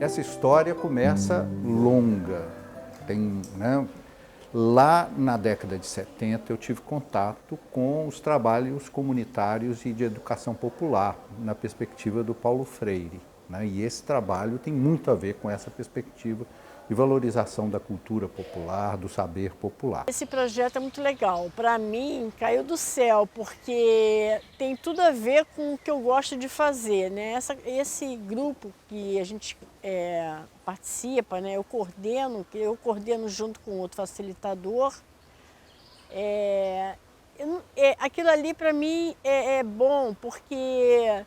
Essa história começa longa. Né, lá na década de 70 eu tive contato com os trabalhos comunitários e de educação popular, na perspectiva do Paulo Freire. Né, e esse trabalho tem muito a ver com essa perspectiva de valorização da cultura popular, do saber popular. Esse projeto é muito legal. Para mim, caiu do céu, porque tem tudo a ver com o que eu gosto de fazer, né? Esse grupo que a gente participa, né? Eu coordeno junto com outro facilitador. Aquilo ali para mim é bom, porque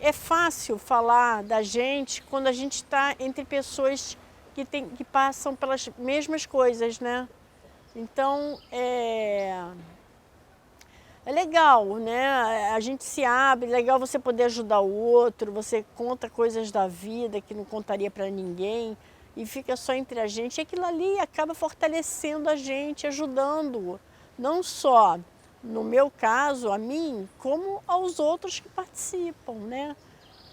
é fácil falar da gente quando a gente está entre pessoas que passam pelas mesmas coisas, né? Então, é legal, né? A gente se abre, é legal você poder ajudar o outro, você conta coisas da vida que não contaria para ninguém e fica só entre a gente. E aquilo ali acaba fortalecendo a gente, ajudando, não só, no meu caso, a mim, como aos outros que participam, né?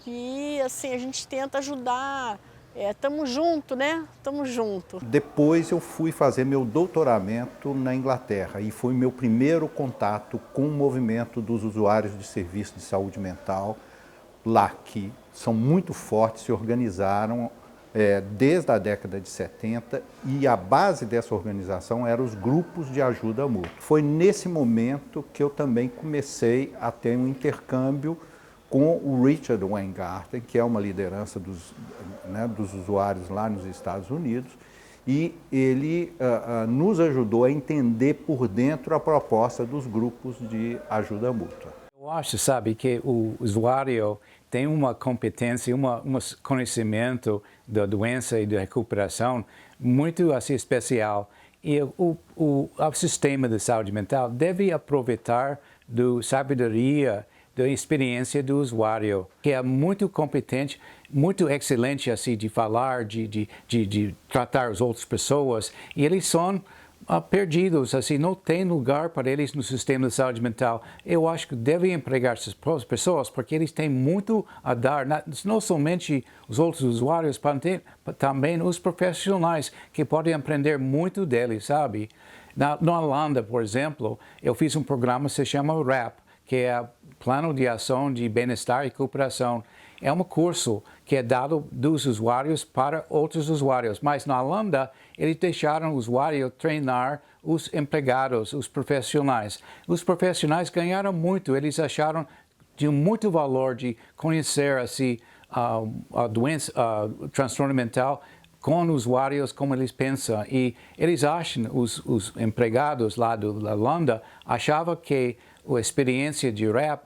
Que, assim, a gente tenta ajudar. Tamo junto, né? Tamo junto. Depois eu fui fazer meu doutoramento na Inglaterra e foi meu primeiro contato com o movimento dos usuários de serviço de saúde mental lá, que são muito fortes, se organizaram desde a década de 70 e a base dessa organização eram os grupos de ajuda mútua. Foi nesse momento que eu também comecei a ter um intercâmbio com o Richard Weingarten, que é uma liderança dos usuários lá nos Estados Unidos, e ele nos ajudou a entender por dentro a proposta dos grupos de ajuda mútua. Eu acho, sabe, que o usuário tem uma competência, um conhecimento da doença e da recuperação muito assim, especial. E o sistema de saúde mental deve aproveitar da sabedoria, da experiência do usuário, que é muito competente, muito excelente assim, de falar, de tratar as outras pessoas, e eles são perdidos, assim, não tem lugar para eles no sistema de saúde mental. Eu acho que devem empregar essas pessoas, porque eles têm muito a dar, não somente os outros usuários, também os profissionais, que podem aprender muito deles, sabe? Na Holanda, por exemplo, eu fiz um programa que se chama RAP, que é Plano de Ação de Bem-Estar e Recuperação. É um curso que é dado dos usuários para outros usuários, mas na Holanda eles deixaram o usuário treinar os empregados, os profissionais. Os profissionais ganharam muito, eles acharam de muito valor de conhecer assim, a doença, o transtorno mental com os usuários, como eles pensam. E eles acham, os empregados lá da Holanda, achavam que a experiência de RAP,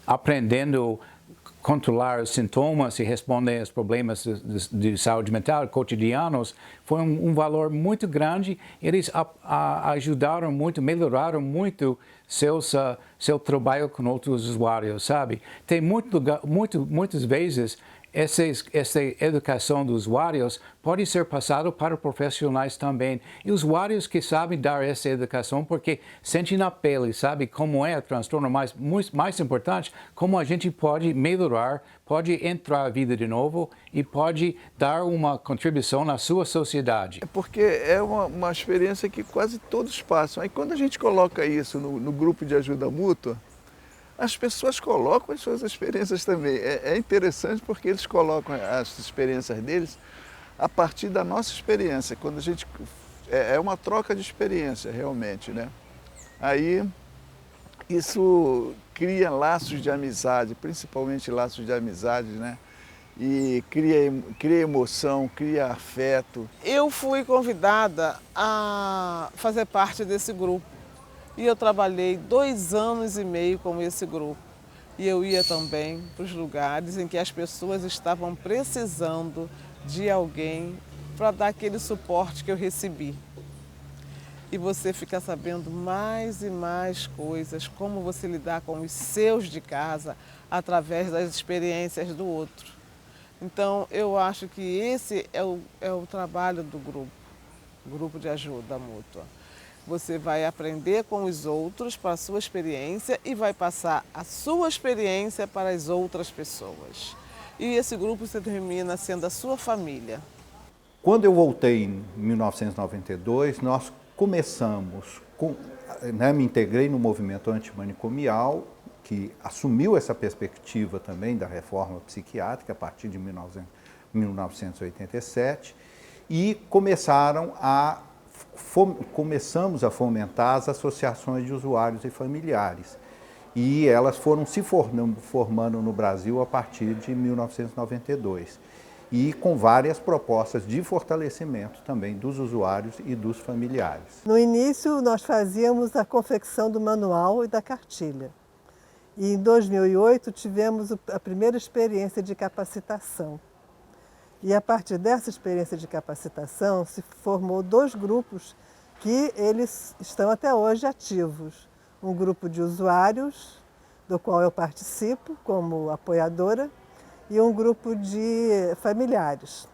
aprendendo a controlar os sintomas e responder aos problemas de saúde mental cotidianos, foi um valor muito grande. Eles ajudaram muito, melhoraram muito seu trabalho com outros usuários, sabe? Tem muitas vezes essa educação dos usuários pode ser passada para profissionais também. E usuários que sabem dar essa educação porque sentem na pele, sabe como é o transtorno, mas mais importante, como a gente pode melhorar, pode entrar a vida de novo e pode dar uma contribuição na sua sociedade. É porque é uma experiência que quase todos passam. Aí quando a gente coloca isso no grupo de ajuda mútua, as pessoas colocam as suas experiências também. É interessante porque eles colocam as experiências deles a partir da nossa experiência. Quando a gente é uma troca de experiência realmente, né? Aí isso cria laços de amizade, principalmente laços de amizade, né? E cria emoção, cria afeto. Eu fui convidada a fazer parte desse grupo. E eu trabalhei 2 anos e meio com esse grupo. E eu ia também para os lugares em que as pessoas estavam precisando de alguém para dar aquele suporte que eu recebi. E você fica sabendo mais e mais coisas, como você lidar com os seus de casa através das experiências do outro. Então, eu acho que esse é o trabalho do grupo de ajuda mútua. Você vai aprender com os outros para a sua experiência e vai passar a sua experiência para as outras pessoas. e esse grupo se termina sendo a sua família. Quando eu voltei em 1992, nós começamos, me integrei no movimento antimanicomial, que assumiu essa perspectiva também da reforma psiquiátrica a partir de 1987, e começamos a fomentar as associações de usuários e familiares. E elas foram se formando no Brasil a partir de 1992. E com várias propostas de fortalecimento também dos usuários e dos familiares. No início, nós fazíamos a confecção do manual e da cartilha. E em 2008 tivemos a primeira experiência de capacitação. E a partir dessa experiência de capacitação se formou 2 grupos que eles estão até hoje ativos. Um grupo de usuários, do qual eu participo como apoiadora, e um grupo de familiares.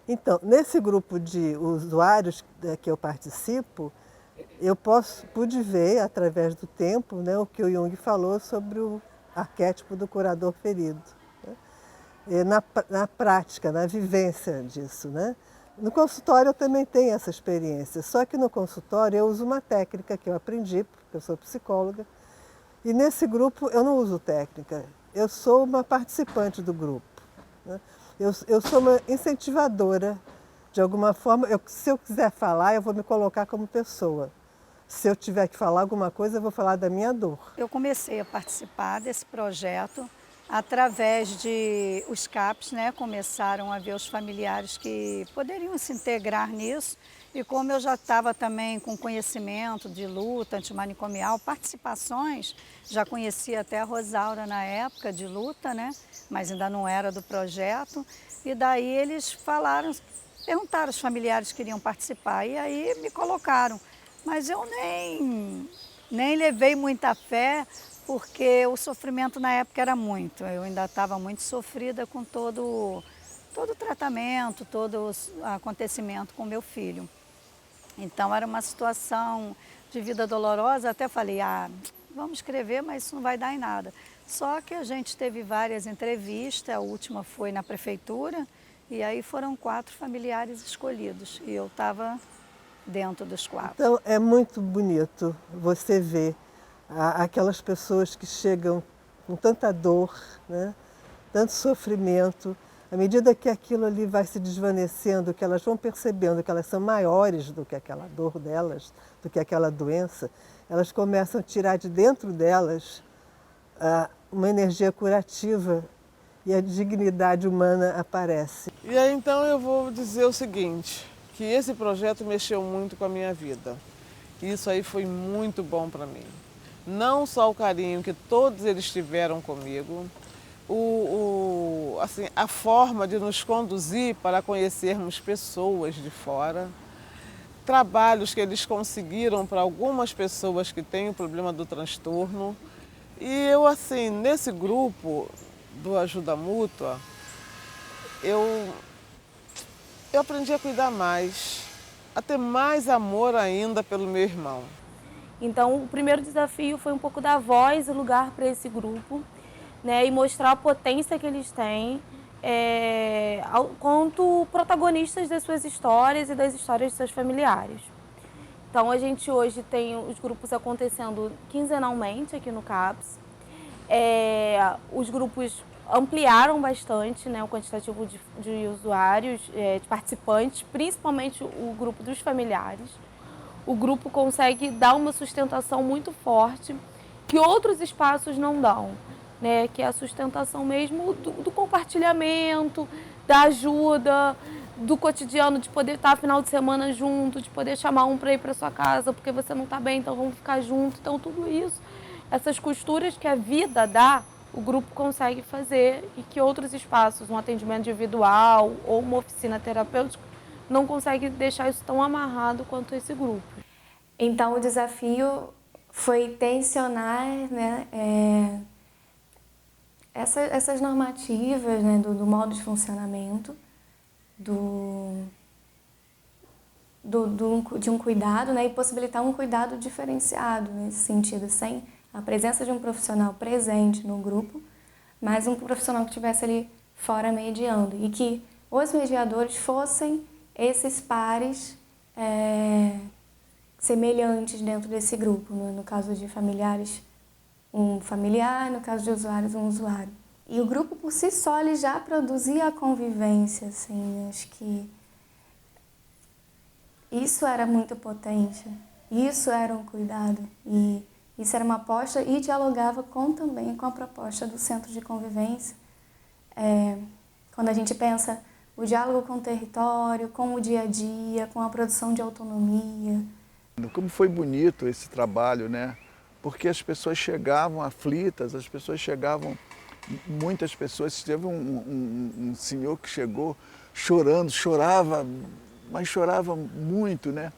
Então, nesse grupo de usuários que eu participo, eu pude ver, através do tempo, né, o que o Jung falou sobre o arquétipo do curador ferido. Né? Na prática, na vivência disso. Né? No consultório eu também tenho essa experiência, só que no consultório eu uso uma técnica que eu aprendi, porque eu sou psicóloga, e nesse grupo eu não uso técnica. Eu sou uma participante do grupo. Né? Eu sou uma incentivadora, de alguma forma. Se eu quiser falar, eu vou me colocar como pessoa. Se eu tiver que falar alguma coisa, eu vou falar da minha dor. Eu comecei a participar desse projeto através de os CAPs, né? Começaram a ver os familiares que poderiam se integrar nisso. E como eu já estava também com conhecimento de luta antimanicomial, participações, já conhecia até a Rosaura na época de luta, né? Mas ainda não era do projeto. E daí eles perguntaram os familiares que queriam participar e aí me colocaram. Mas eu nem levei muita fé, porque o sofrimento na época era muito. Eu ainda estava muito sofrida com todo o tratamento, todo o acontecimento com meu filho. Então era uma situação de vida dolorosa, até falei, vamos escrever, mas isso não vai dar em nada. Só que a gente teve várias entrevistas, a última foi na prefeitura, e aí foram 4 familiares escolhidos, e eu estava dentro dos 4. Então é muito bonito você ver aquelas pessoas que chegam com tanta dor, né? Tanto sofrimento. À medida que aquilo ali vai se desvanecendo, que elas vão percebendo que elas são maiores do que aquela dor delas, do que aquela doença, elas começam a tirar de dentro delas uma energia curativa e a dignidade humana aparece. E aí então eu vou dizer o seguinte, que esse projeto mexeu muito com a minha vida. Isso aí foi muito bom para mim. Não só o carinho que todos eles tiveram comigo, assim, a forma de nos conduzir para conhecermos pessoas de fora, trabalhos que eles conseguiram para algumas pessoas que têm o problema do transtorno. E eu, assim, nesse grupo do Ajuda Mútua, eu aprendi a cuidar mais, a ter mais amor ainda pelo meu irmão. Então, o primeiro desafio foi um pouco dar voz e lugar para esse grupo, né, e mostrar a potência que eles têm quanto protagonistas das suas histórias e das histórias de seus familiares. Então, a gente hoje tem os grupos acontecendo quinzenalmente aqui no CAPS. Os grupos ampliaram bastante, né, o quantitativo de usuários, de participantes, principalmente o grupo dos familiares. O grupo consegue dar uma sustentação muito forte que outros espaços não dão, né? Que é a sustentação mesmo do compartilhamento, da ajuda, do cotidiano, de poder estar final de semana junto, de poder chamar um para ir para sua casa porque você não está bem, então vamos ficar junto. Então tudo isso, essas costuras que a vida dá, o grupo consegue fazer e que outros espaços, um atendimento individual ou uma oficina terapêutica, não consegue deixar isso tão amarrado quanto esse grupo. Então o desafio foi tensionar, né, essas normativas, né, do modo de funcionamento, de um cuidado, né, e possibilitar um cuidado diferenciado nesse sentido, sem a presença de um profissional presente no grupo, mas um profissional que estivesse ali fora mediando e que os mediadores fossem esses pares semelhantes dentro desse grupo, no caso de familiares, um familiar, no caso de usuários, um usuário. E o grupo por si só ele já produzia a convivência, assim, acho que isso era muito potente, isso era um cuidado e isso era uma aposta e dialogava também com a proposta do Centro de Convivência. Quando a gente pensa o diálogo com o território, com o dia a dia, com a produção de autonomia. Como foi bonito esse trabalho, né? Porque as pessoas chegavam aflitas, muitas pessoas, teve um senhor que chegou chorando, mas chorava muito, né?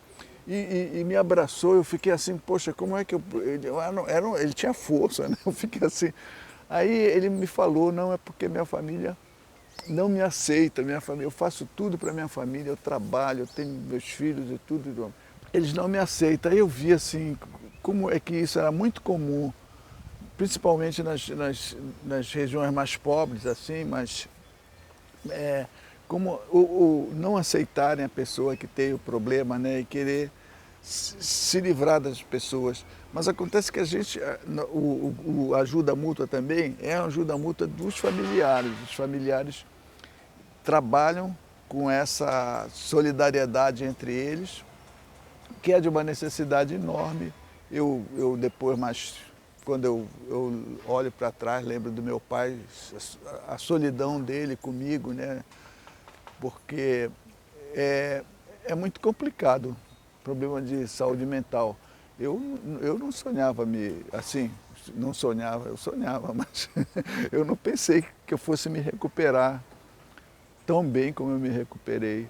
E me abraçou, eu fiquei assim, poxa, como é que ele tinha força, né? Eu fiquei assim. Aí ele me falou, não, é porque minha família não me aceita, eu faço tudo para minha família, eu trabalho, eu tenho meus filhos e tudo. Eles não me aceitam. Aí eu vi assim, como é que isso era muito comum, principalmente nas regiões mais pobres, assim, mas como o não aceitarem a pessoa que tem o problema, né, e querer se livrar das pessoas. Mas acontece que a gente, a ajuda mútua também é a ajuda mútua dos familiares. Os familiares trabalham com essa solidariedade entre eles, que é de uma necessidade enorme. Eu depois, quando eu olho para trás, lembro do meu pai, a solidão dele comigo, né? Porque é muito complicado o problema de saúde mental. Eu não sonhava eu sonhava, mas eu não pensei que eu fosse me recuperar tão bem como eu me recuperei.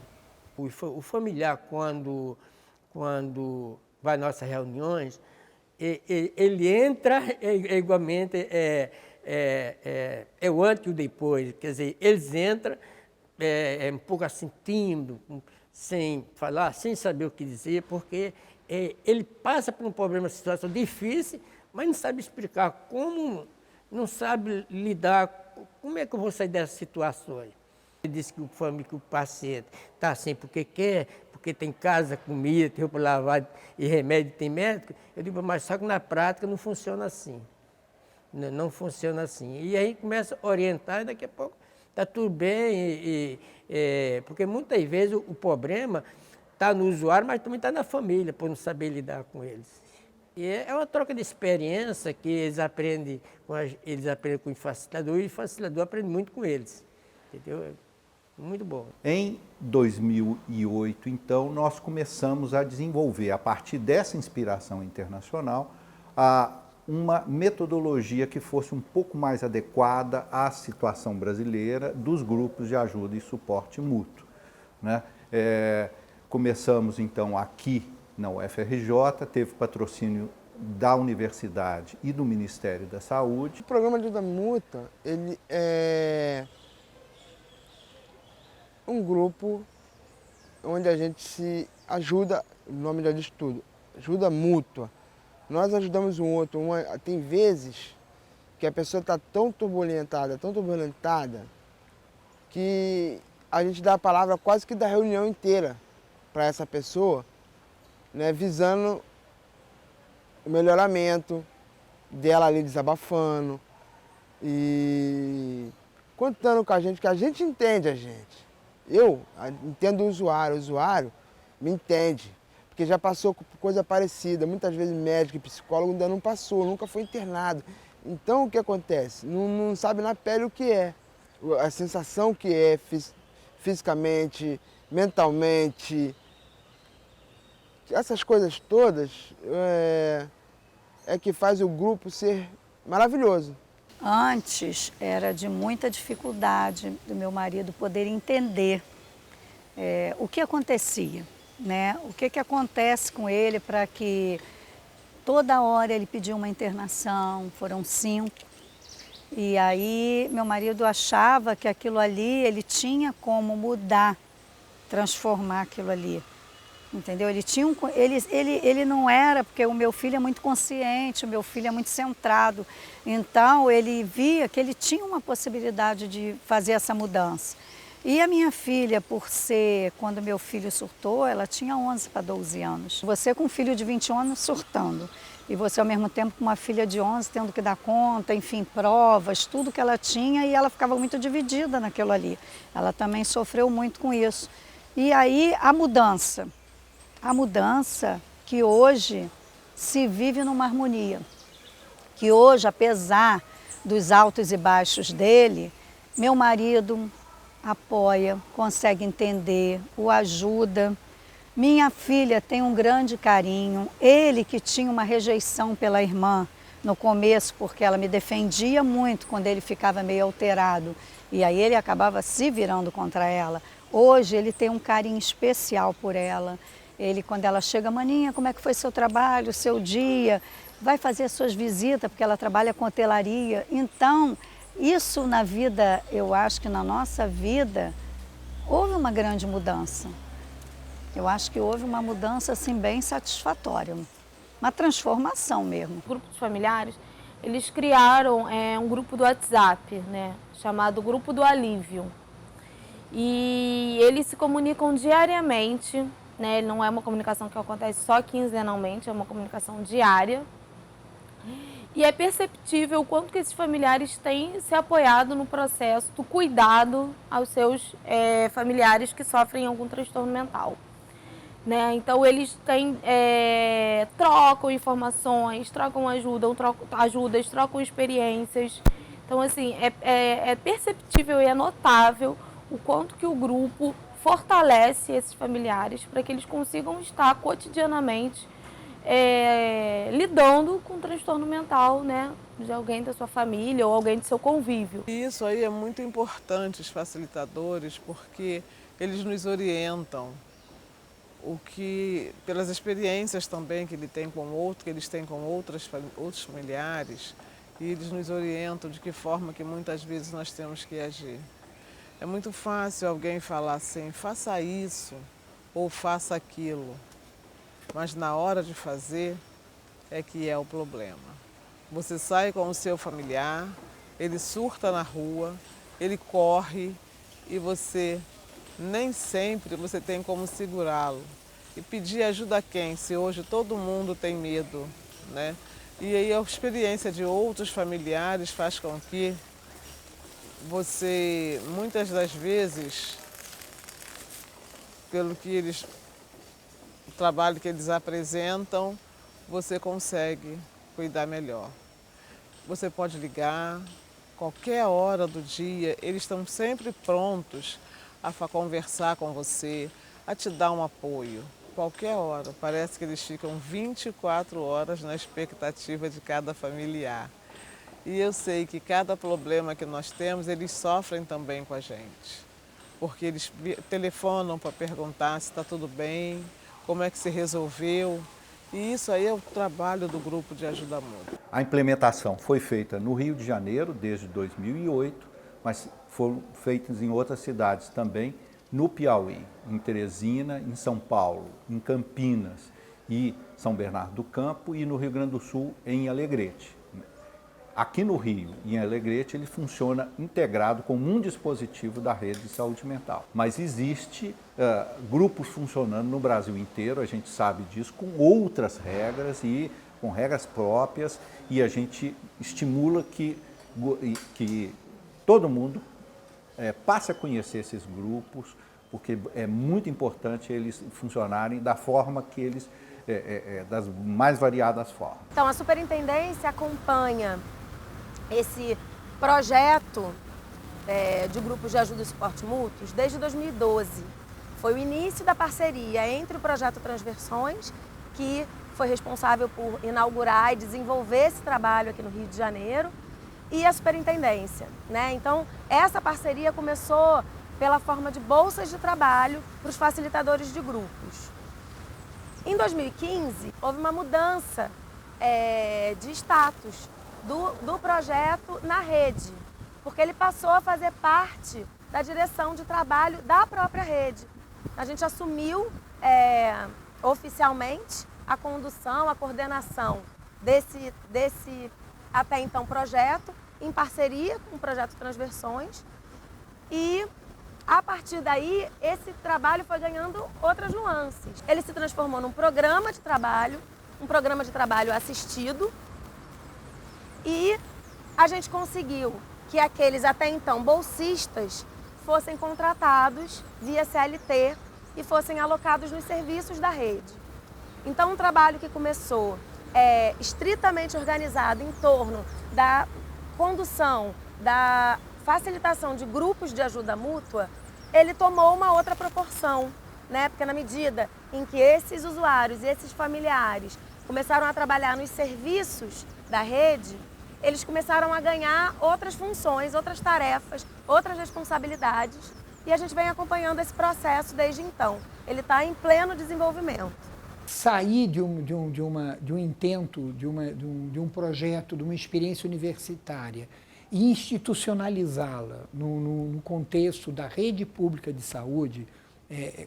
O familiar, quando vai às nossas reuniões, ele entra igualmente, o antes e o depois. Quer dizer, eles entram um pouco assim tímido, sem falar, sem saber o que dizer, porque ele passa por um problema, uma situação difícil, mas não sabe explicar como, não sabe lidar, como é que eu vou sair dessas situações. Ele disse que o paciente está assim porque quer, porque tem casa, comida, tem roupa lavada e remédio, tem médico. Eu digo, mas só que na prática não funciona assim. Não funciona assim. E aí começa a orientar e daqui a pouco está tudo bem. Porque muitas vezes o problema está no usuário, mas também está na família, por não saber lidar com eles. E é uma troca de experiência que eles aprendem com o facilitador e o facilitador aprende muito com eles. Entendeu? Muito bom. Em 2008, então, nós começamos a desenvolver, a partir dessa inspiração internacional, uma metodologia que fosse um pouco mais adequada à situação brasileira dos grupos de ajuda e suporte mútuo, né? Começamos, então, aqui na UFRJ, teve patrocínio da Universidade e do Ministério da Saúde. O programa de ajuda mútua, ele é um grupo onde a gente se ajuda, o nome já diz tudo, ajuda mútua. Nós ajudamos um outro. Tem vezes que a pessoa está tão turbulentada, que a gente dá a palavra quase que da reunião inteira para essa pessoa, né, visando o melhoramento dela ali desabafando e contando com a gente, que a gente entende a gente. Eu entendo o usuário me entende, porque já passou por coisa parecida, muitas vezes médico e psicólogo ainda não passou, nunca foi internado. Então o que acontece? Não sabe na pele o que é, a sensação que é fisicamente, mentalmente. Essas coisas todas é que faz o grupo ser maravilhoso. Antes era de muita dificuldade do meu marido poder entender o que acontecia, né? O que acontece com ele para que toda hora ele pediu uma internação, foram 5. E aí meu marido achava que aquilo ali ele tinha como mudar, transformar aquilo ali. Entendeu? Ele não era, porque o meu filho é muito consciente, o meu filho é muito centrado. Então, ele via que ele tinha uma possibilidade de fazer essa mudança. E a minha filha, por ser, quando meu filho surtou, ela tinha 11 para 12 anos. Você com um filho de 21 anos surtando, e você ao mesmo tempo com uma filha de 11 tendo que dar conta, enfim, provas, tudo que ela tinha, e ela ficava muito dividida naquilo ali. Ela também sofreu muito com isso. E aí, a mudança que hoje se vive numa harmonia, que hoje, apesar dos altos e baixos dele, meu marido apoia, consegue entender, o ajuda. Minha filha tem um grande carinho, ele que tinha uma rejeição pela irmã no começo, porque ela me defendia muito quando ele ficava meio alterado, e aí ele acabava se virando contra ela. Hoje ele tem um carinho especial por ela. Ele, quando ela chega, maninha, como é que foi seu trabalho, seu dia? Vai fazer suas visitas, porque ela trabalha com hotelaria. Então, isso na vida, eu acho que na nossa vida, houve uma grande mudança. Eu acho que houve uma mudança, assim, bem satisfatória. Uma transformação mesmo. Grupos familiares, eles criaram um grupo do WhatsApp, né, chamado Grupo do Alívio. E eles se comunicam diariamente, né? Não é uma comunicação que acontece só quinzenalmente, é uma comunicação diária. E é perceptível o quanto que esses familiares têm se apoiado no processo do cuidado aos seus familiares que sofrem algum transtorno mental. Né? Então eles trocam informações, trocam ajudas, trocam experiências. Então assim, é perceptível e é notável o quanto que o grupo fortalece esses familiares para que eles consigam estar cotidianamente lidando com o transtorno mental, né, de alguém da sua família ou alguém do seu convívio. Isso aí é muito importante, os facilitadores, porque eles nos orientam, pelas experiências também que ele tem que eles têm com outros familiares, e eles nos orientam de que forma que muitas vezes nós temos que agir. É muito fácil alguém falar assim, faça isso ou faça aquilo, mas na hora de fazer é que é o problema. Você sai com o seu familiar, ele surta na rua, ele corre e você nem sempre você tem como segurá-lo. E pedir ajuda a quem? Se hoje todo mundo tem medo, né? E aí a experiência de outros familiares faz com que você, muitas das vezes, pelo que o trabalho que eles apresentam, você consegue cuidar melhor. Você pode ligar, qualquer hora do dia, eles estão sempre prontos a conversar com você, a te dar um apoio, qualquer hora. Parece que eles ficam 24 horas na expectativa de cada familiar. E eu sei que cada problema que nós temos, eles sofrem também com a gente. Porque eles telefonam para perguntar se está tudo bem, como é que se resolveu. E isso aí é o trabalho do Grupo de Ajuda Mútua. A implementação foi feita no Rio de Janeiro desde 2008, mas foram feitas em outras cidades também, no Piauí, em Teresina, em São Paulo, em Campinas e São Bernardo do Campo e no Rio Grande do Sul, em Alegrete. Aqui no Rio, em Alegrete, ele funciona integrado com um dispositivo da rede de saúde mental. Mas existe grupos funcionando no Brasil inteiro, a gente sabe disso, com outras regras e com regras próprias, e a gente estimula que todo mundo passe a conhecer esses grupos, porque é muito importante eles funcionarem da forma que eles, das mais variadas formas. Então, a superintendência acompanha esse projeto de grupos de ajuda e suporte mútuos desde 2012. Foi o início da parceria entre o projeto Transversões, que foi responsável por inaugurar e desenvolver esse trabalho aqui no Rio de Janeiro, e a superintendência, né? Então, essa parceria começou pela forma de bolsas de trabalho para os facilitadores de grupos. Em 2015, houve uma mudança de status do projeto na rede, porque ele passou a fazer parte da direção de trabalho da própria rede. A gente assumiu oficialmente a condução, a coordenação desse até então projeto, em parceria com o Projeto Transversões. E a partir daí, esse trabalho foi ganhando outras nuances. Ele se transformou num programa de trabalho, um programa de trabalho assistido, e a gente conseguiu que aqueles até então bolsistas fossem contratados via CLT e fossem alocados nos serviços da rede. Então, um trabalho que começou estritamente organizado em torno da condução, da facilitação de grupos de ajuda mútua, ele tomou uma outra proporção, né? Porque na medida em que esses usuários e esses familiares começaram a trabalhar nos serviços da rede, eles começaram a ganhar outras funções, outras tarefas, outras responsabilidades, e a gente vem acompanhando esse processo desde então. Ele está em pleno desenvolvimento. Sair de um intento, de um projeto, de uma experiência universitária e institucionalizá-la no contexto da rede pública de saúde,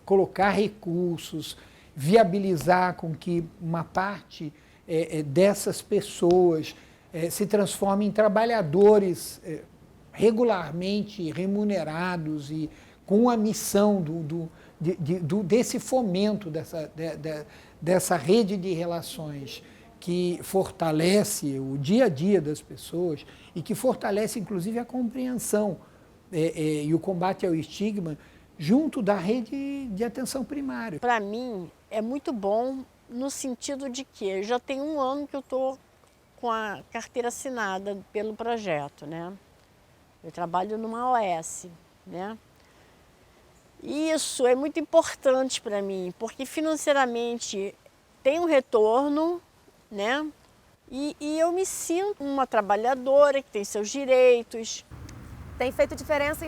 colocar recursos, viabilizar com que uma parte dessas pessoas se transforme em trabalhadores regularmente remunerados e com a missão desse fomento dessa rede de relações que fortalece o dia a dia das pessoas e que fortalece, inclusive, a compreensão e o combate ao estigma junto da rede de atenção primária. Para mim, é muito bom no sentido de que já tem 1 ano que eu estou com a carteira assinada pelo projeto, né? Eu trabalho numa OS, né? Isso é muito importante para mim, porque financeiramente tem um retorno, né? E eu me sinto uma trabalhadora que tem seus direitos. Tem feito diferença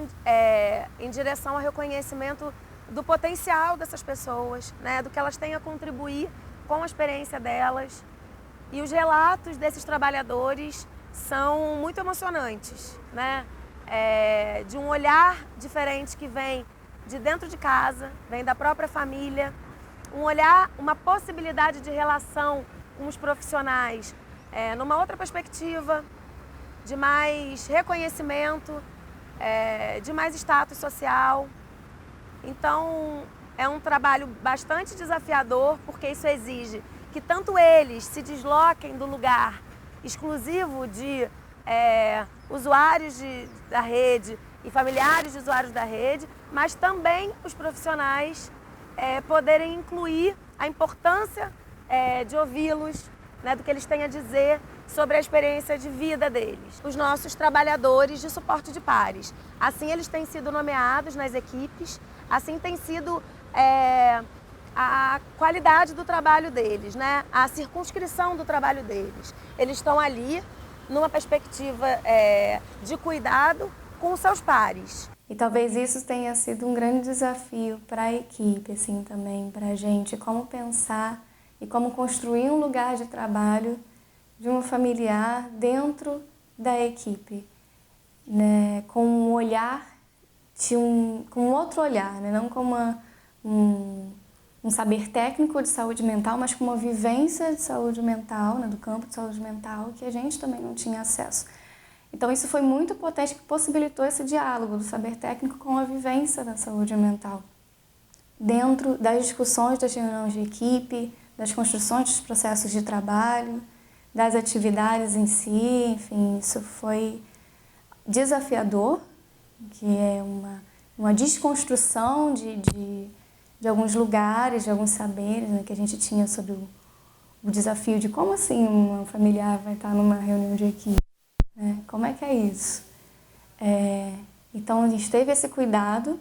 em direção ao reconhecimento do potencial dessas pessoas, né? Do que elas têm a contribuir com a experiência delas. E os relatos desses trabalhadores são muito emocionantes, né? De um olhar diferente que vem de dentro de casa, vem da própria família, um olhar, uma possibilidade de relação com os profissionais numa outra perspectiva, de mais reconhecimento, de mais status social. Então, é um trabalho bastante desafiador, porque isso exige que tanto eles se desloquem do lugar exclusivo de usuários da rede e familiares de usuários da rede, mas também os profissionais poderem incluir a importância de ouvi-los, né, do que eles têm a dizer sobre a experiência de vida deles. Os nossos trabalhadores de suporte de pares, assim eles têm sido nomeados nas equipes, assim tem sido a qualidade do trabalho deles, né, a circunscrição do trabalho deles. Eles estão ali numa perspectiva de cuidado com seus pares. E talvez isso tenha sido um grande desafio para a equipe, assim, também, para a gente, como pensar e como construir um lugar de trabalho de um familiar dentro da equipe, né? Com um olhar, com outro olhar, né? Não como um saber técnico de saúde mental, mas com uma vivência de saúde mental, né? Do campo de saúde mental, que a gente também não tinha acesso. Então isso foi muito potente, que possibilitou esse diálogo do saber técnico com a vivência da saúde mental. Dentro das discussões das reuniões de equipe, das construções dos processos de trabalho, das atividades em si, enfim, isso foi desafiador, que é uma desconstrução de alguns lugares, de alguns saberes, né, que a gente tinha sobre o desafio de como assim uma familiar vai estar numa reunião de equipe. Como é que é isso? Então, a gente teve esse cuidado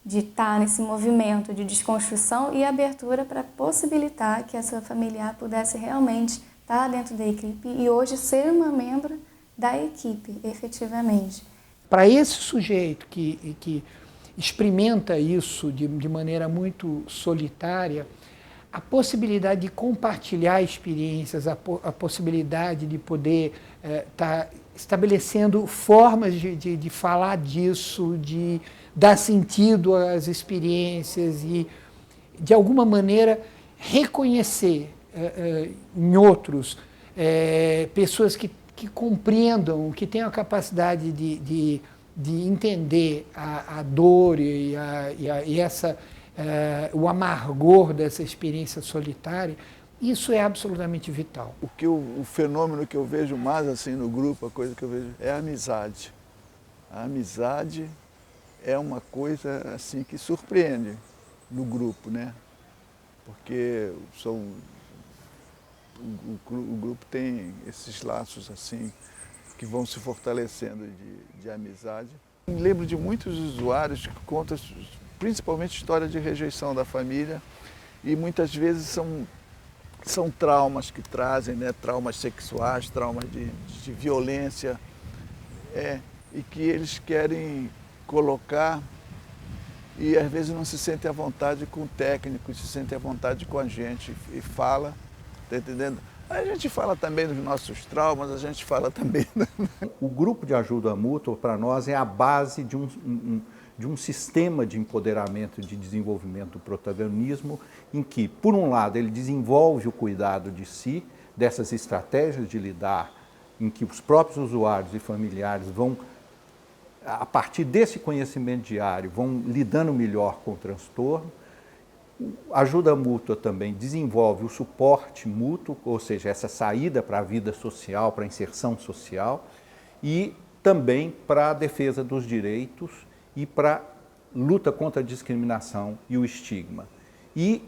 de estar nesse movimento de desconstrução e abertura para possibilitar que essa familiar pudesse realmente estar dentro da equipe e hoje ser uma membro da equipe, efetivamente. Para esse sujeito que experimenta isso de maneira muito solitária, a possibilidade de compartilhar experiências, a possibilidade de poder estar estabelecendo formas de falar disso, de dar sentido às experiências e de alguma maneira, reconhecer em outros pessoas que compreendam, que tenham a capacidade de entender a dor e o amargor dessa experiência solitária, isso é absolutamente vital. O fenômeno que eu vejo mais assim no grupo, a coisa que eu vejo é a amizade. A amizade é uma coisa assim que surpreende no grupo, né? Porque o grupo tem esses laços assim que vão se fortalecendo de amizade. Eu lembro de muitos usuários que contam principalmente história de rejeição da família e muitas vezes são traumas que trazem, né? Traumas sexuais, traumas de violência, e que eles querem colocar e às vezes não se sentem à vontade com o técnico, se sentem à vontade com a gente e fala, tá entendendo? A gente fala também dos nossos traumas, a gente fala também... O grupo de ajuda mútua, para nós, é a base de um sistema de empoderamento e de desenvolvimento do protagonismo, em que, por um lado, ele desenvolve o cuidado de si, dessas estratégias de lidar, em que os próprios usuários e familiares vão, a partir desse conhecimento diário, vão lidando melhor com o transtorno. A ajuda mútua também desenvolve o suporte mútuo, ou seja, essa saída para a vida social, para a inserção social, e também para a defesa dos direitos e para a luta contra a discriminação e o estigma. E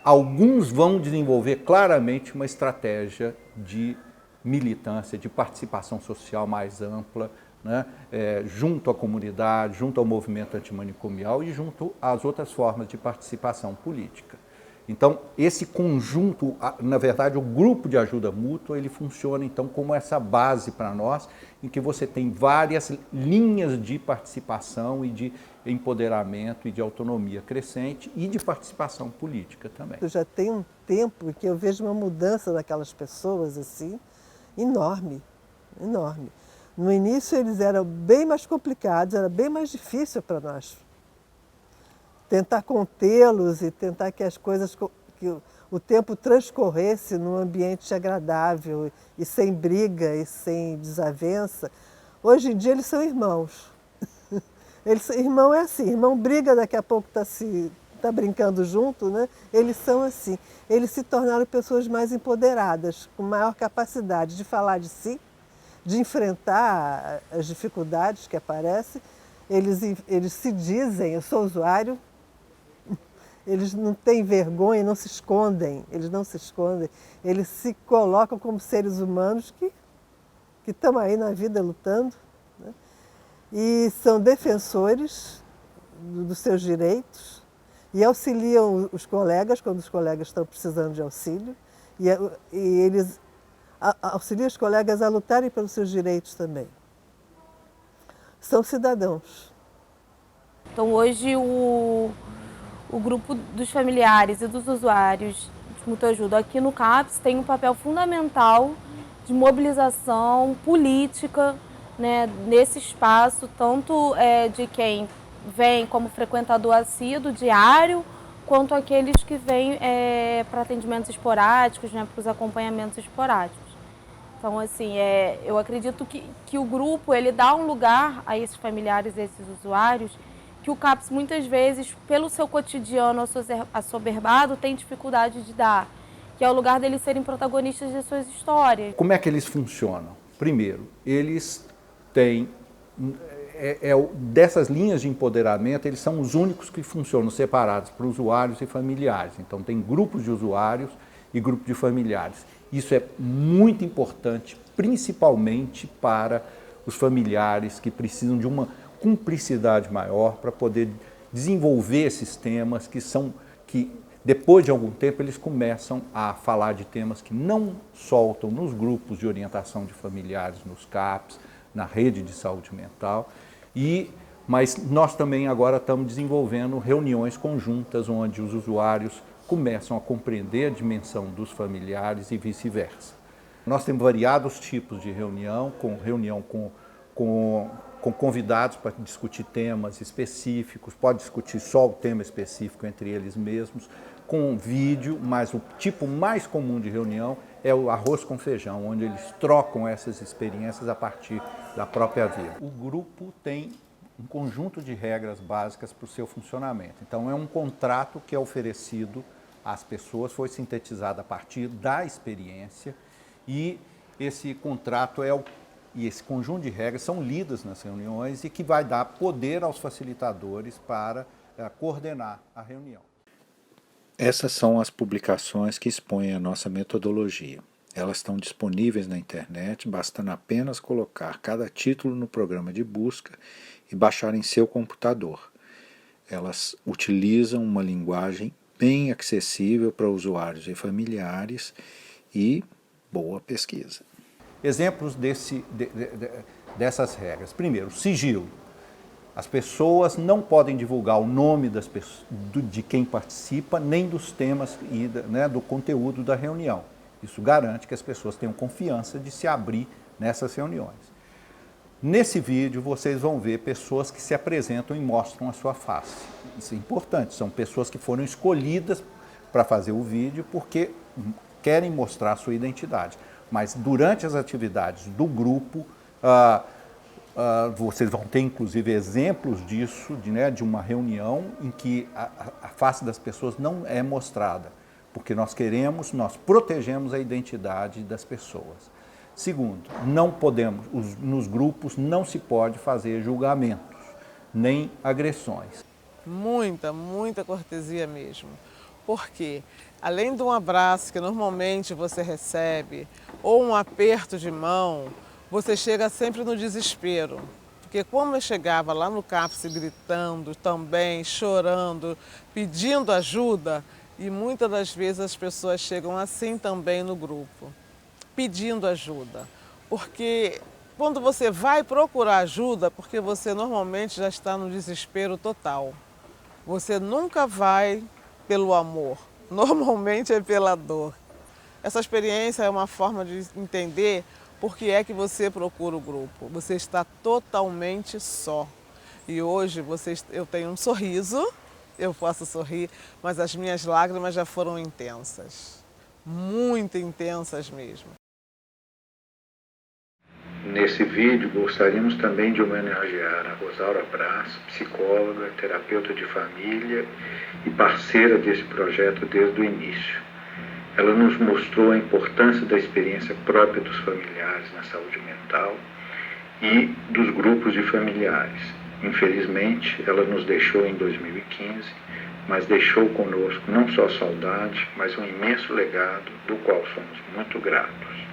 alguns vão desenvolver claramente uma estratégia de militância, de participação social mais ampla, né, junto à comunidade, junto ao movimento antimanicomial e junto às outras formas de participação política. Então, esse conjunto, na verdade, o grupo de ajuda mútua, ele funciona então como essa base para nós, em que você tem várias linhas de participação e de empoderamento e de autonomia crescente e de participação política também. Já tem um tempo que eu vejo uma mudança daquelas pessoas assim, enorme, enorme. No início eles eram bem mais complicados, era bem mais difícil para nós tentar contê-los e tentar que as coisas, que o tempo transcorresse num ambiente agradável e sem briga e sem desavença. Hoje em dia eles são irmãos. Irmão é assim, irmão briga, daqui a pouco está brincando junto, né? Eles são assim. Eles se tornaram pessoas mais empoderadas, com maior capacidade de falar de si, de enfrentar as dificuldades que aparecem. Eles se dizem, eu sou usuário, eles não têm vergonha, não se escondem, eles não se escondem, eles se colocam como seres humanos que estão aí na vida lutando, né? E são defensores dos seus direitos e auxiliam os colegas quando os colegas estão precisando de auxílio e eles auxiliam os colegas a lutarem pelos seus direitos também. São cidadãos. Então hoje o grupo dos familiares e dos usuários de mútua ajuda aqui no CAPS tem um papel fundamental de mobilização política, né, nesse espaço, tanto de quem vem como frequentador assíduo, diário, quanto aqueles que vêm para atendimentos esporádicos, né, para os acompanhamentos esporádicos. Então, assim, eu acredito que o grupo ele dá um lugar a esses familiares, a esses usuários, que o CAPS muitas vezes, pelo seu cotidiano assoberbado, tem dificuldade de dar, que é o lugar deles serem protagonistas de suas histórias. Como é que eles funcionam? Primeiro, eles têm, dessas linhas de empoderamento, eles são os únicos que funcionam separados para usuários e familiares. Então, tem grupos de usuários e grupos de familiares. Isso é muito importante, principalmente para os familiares que precisam de uma cumplicidade maior para poder desenvolver esses temas que depois de algum tempo eles começam a falar de temas que não soltam nos grupos de orientação de familiares, nos CAPs, na rede de saúde mental. Mas nós também agora estamos desenvolvendo reuniões conjuntas onde os usuários começam a compreender a dimensão dos familiares e vice-versa. Nós temos variados tipos de reunião com com convidados para discutir temas específicos, pode discutir só o tema específico entre eles mesmos, com vídeo, mas o tipo mais comum de reunião é o arroz com feijão, onde eles trocam essas experiências a partir da própria vida. O grupo tem um conjunto de regras básicas para o seu funcionamento. Então é um contrato que é oferecido às pessoas, foi sintetizado a partir da experiência e esse contrato e esse conjunto de regras são lidas nas reuniões e que vai dar poder aos facilitadores para coordenar a reunião. Essas são as publicações que expõem a nossa metodologia. Elas estão disponíveis na internet, bastando apenas colocar cada título no programa de busca e baixar em seu computador. Elas utilizam uma linguagem bem acessível para usuários e familiares e boa pesquisa. Exemplos dessas regras. Primeiro, sigilo. As pessoas não podem divulgar o nome de quem participa, nem dos temas e do conteúdo da reunião. Isso garante que as pessoas tenham confiança de se abrir nessas reuniões. Nesse vídeo, vocês vão ver pessoas que se apresentam e mostram a sua face. Isso é importante, são pessoas que foram escolhidas para fazer o vídeo porque querem mostrar a sua identidade. Mas durante as atividades do grupo, vocês vão ter inclusive exemplos disso, de uma reunião em que a face das pessoas não é mostrada, porque nós protegemos a identidade das pessoas. Segundo, não podemos, nos grupos não se pode fazer julgamentos, nem agressões. Muita cortesia mesmo. Porque, além de um abraço que normalmente você recebe, ou um aperto de mão, você chega sempre no desespero. Porque como eu chegava lá no CAPS gritando também, chorando, pedindo ajuda, e muitas das vezes as pessoas chegam assim também no grupo, pedindo ajuda. Porque quando você vai procurar ajuda, porque você normalmente já está no desespero total. Você nunca vai pelo amor, normalmente é pela dor. Essa experiência é uma forma de entender por que é que você procura o grupo. Você está totalmente só. E hoje eu tenho um sorriso, eu posso sorrir, mas as minhas lágrimas já foram intensas. Muito intensas mesmo. Nesse vídeo, gostaríamos também de homenagear a Rosaura Braz, psicóloga, terapeuta de família e parceira desse projeto desde o início. Ela nos mostrou a importância da experiência própria dos familiares na saúde mental e dos grupos de familiares. Infelizmente, ela nos deixou em 2015, mas deixou conosco não só saudade, mas um imenso legado do qual somos muito gratos.